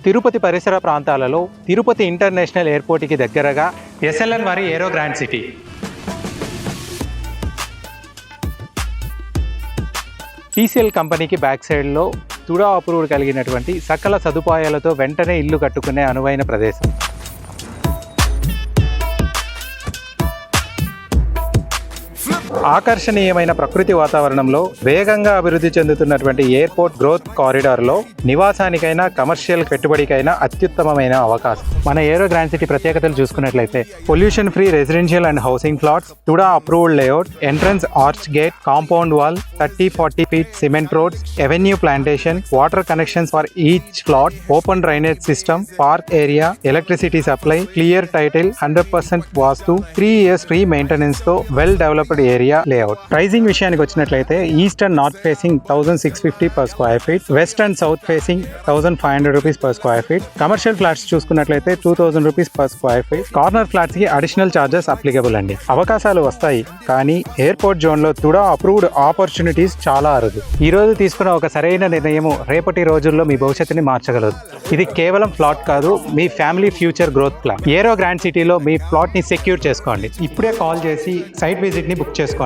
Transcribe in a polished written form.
తిరుపతి పరిసర ప్రాంతాలలో తిరుపతి ఇంటర్నేషనల్ ఎయిర్పోర్ట్కి దగ్గరగా ఎస్ఎల్ఎన్ వారి ఏరో గ్రాండ్ సిటీ. టీసీఎల్ కంపెనీకి బ్యాక్ సైడ్లో తుడా అప్రూవ్డ్ కలిగినటువంటి సకల సదుపాయాలతో వెంటనే ఇల్లు కట్టుకునే అనువైన ప్రదేశం. ఆకర్షణీయమైన ప్రకృతి వాతావరణంలో వేగంగా అభివృద్ధి చెందుతున్నటువంటి ఎయిర్పోర్ట్ గ్రోత్ కారిడార్లో నివాసానికైనా కమర్షియల్ పెట్టుబడికైనా అత్యుత్తమమైన అవకాశం. మన ఏరో గ్రాండ్ సిటీ ప్రత్యేకతలు చూసుకున్నట్లయితే pollution free residential and housing plots, TUDA approved layout, entrance arch gate, compound wall, 30-40 feet cement roads, avenue plantation, water connections for each plot, open drainage system, park area, electricity supply, clear title, 100% vastu, 3 years free maintenance తో well developed area layout. Pricing విషయానికి వచ్చినట్లయితే east and north facing 1650 per square feet, west and south facing 1500 rupees per square feet. Commercial flats చూసుకున్నట్లయితే 2000 rupees per square feet. Corner flats కి additional charges applicable అండి. అవకాశాలు వస్తాయి, కానీ airport zone లో TUDA approved opportunities చాలా అరుదు. ఈ రోజు తీసుకున్న ఒక సరైన నిర్ణయం రేపటి రోజుల్లో మీ భవిష్యత్తుని మార్చగలదు. ఇది కేవలం ప్లాట్ కాదు, మీ ఫ్యామిలీ ఫ్యూచర్ గ్రోత్ ప్లాన్. ఏరో గ్రాండ్ సిటీలో మీ ప్లాట్ ని సెక్యూర్ చేసుకోండి. ఇప్పుడే కాల్ చేసి సైట్ విజిట్ ని బుక్ చేసుకోండి.